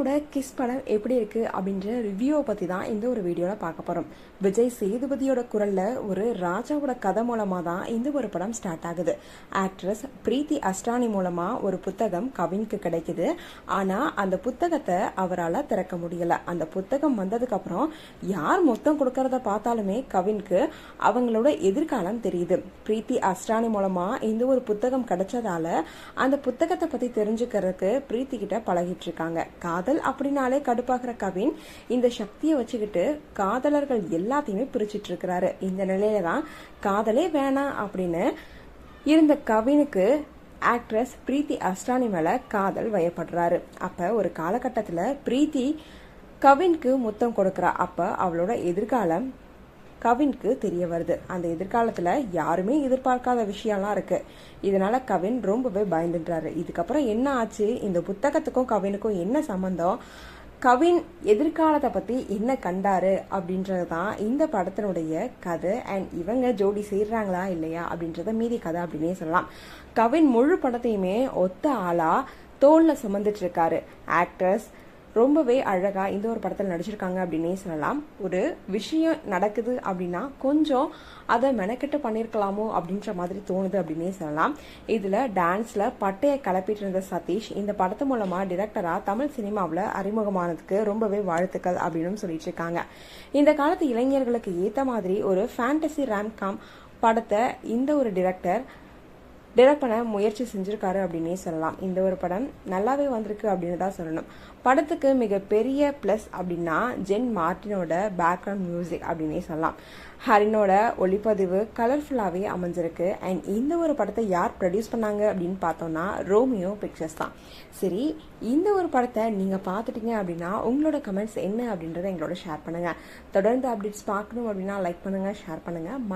கவினோட kiss படம் எப்படி இருக்கு அப்படின்ற ரிவ்யூவை பத்தி தான் இந்த ஒரு வீடியோல பார்க்க போறோம். விஜய் சேதுபதியோட குரல்ல ஒரு ராஜாவோட கதை மூலமா தான் இந்த ஒரு படம் ஸ்டார்ட் ஆகுது. ஆக்ட்ரஸ் பிரீத்தி அஸ்டானி மூலமா ஒரு புத்தகம் கவினுக்கு கிடைக்குது. ஆனா அந்த புத்தகத்தை அவரால் திறக்க முடியல. அந்த புத்தகம் வந்ததுக்கு அப்புறம் யார் மொத்தம் கொடுக்கறத பார்த்தாலுமே கவினுக்கு அவங்களோட எதிர்காலம் தெரியுது. பிரீத்தி அஸ்டானி மூலமா இந்த ஒரு புத்தகம் கிடைச்சதால அந்த புத்தகத்தை பத்தி தெரிஞ்சுக்கிறதுக்கு பிரீத்தி கிட்ட பழகிட்டு இருக்காங்க. காதல் அப்படின்னாலே கடுப்பாகிற கவின் இந்த சக்தியை வச்சுக்கிட்டு காதலர்கள் எல்லாத்தையுமே பிரிச்சுட்டு இருக்கிறாரு. இந்த நிலையில தான் காதலே வேணாம் அப்படின்னு இருந்த கவினுக்கு ஆக்ட்ரஸ் பிரீத்தி அஸ்டானி மேல காதல் வயப்படுறாரு. அப்ப ஒரு காலகட்டத்துல பிரீத்தி கவினுக்கு முத்தம் கொடுக்கறா. அப்ப அவளோட எதிர்காலம் கவினுக்கு தெரிய வருது. அந்த எதிர்காலத்துல யாருமே எதிர்பார்க்காத விஷயம்லாம் இருக்கு. இதனால கவின் ரொம்பவே பயந்துடுறாரு. இதுக்கப்புறம் என்ன ஆச்சு, இந்த புத்தகத்துக்கும் கவினுக்கும் என்ன சம்பந்தம், கவின் எதிர்காலத்தை பத்தி என்ன கண்டாரு அப்படின்றதுதான் இந்த படத்தினுடைய கதை. அண்ட் இவங்க ஜோடி சேர்றாங்களா இல்லையா அப்படின்றத மீதி கதை அப்படின்னே சொல்லலாம். கவின் முழு படத்தையுமே ஒத்த ஆளா தோல்ல சுமந்துட்டு இருக்காரு. ஆக்டர்ஸ் ரொம்பவே அழகா இந்த ஒரு படத்தில் நடிச்சிருக்காங்க அப்படின்னே சொல்லலாம். ஒரு விஷயம் நடக்குது அப்படின்னா கொஞ்சம் அதை மெனக்கெட்டு பண்ணியிருக்கலாமோ அப்படின்ற மாதிரி தோணுது அப்படின்னே சொல்லலாம். இதுல டான்ஸ்ல பட்டையை கிளப்பிட்டு இருந்த சதீஷ் இந்த படத்து மூலமா டிரெக்டரா தமிழ் சினிமாவில் அறிமுகமானதுக்கு ரொம்பவே வாழ்த்துக்கள் அப்படின்னு சொல்லிட்டு இருக்காங்க. இந்த காலத்து இளைஞர்களுக்கு ஏற்ற மாதிரி ஒரு ஃபேண்டசி ராம்காம் படத்தை இந்த ஒரு டிரெக்டர் டைரக்ட் பண்ண முயற்சி செஞ்சிருக்காரு அப்படின்னே சொல்லலாம். இந்த ஒரு படம் நல்லாவே வந்திருக்கு அப்படின்னு தான் சொல்லணும். படத்துக்கு மிகப்பெரிய பிளஸ் அப்படின்னா ஜென் மார்டினோட பேக்ரவுண்ட் மியூசிக் அப்படின்னே சொல்லலாம். ஹரினோட ஒளிப்பதிவு கலர்ஃபுல்லாகவே அமைஞ்சிருக்கு. அண்ட் இந்த ஒரு படத்தை யார் ப்ரொடியூஸ் பண்ணாங்க அப்படின்னு பார்த்தோம்னா ரோமியோ பிக்சர்ஸ் தான். சரி, இந்த ஒரு படத்தை நீங்கள் பார்த்துட்டீங்க அப்படின்னா உங்களோட கமெண்ட்ஸ் என்ன அப்படின்றத எங்களோட ஷேர் பண்ணுங்கள். தொடர்ந்து அப்டேட்ஸ் பார்க்கணும் அப்படின்னா லைக் பண்ணுங்கள், ஷேர் பண்ணுங்கள்.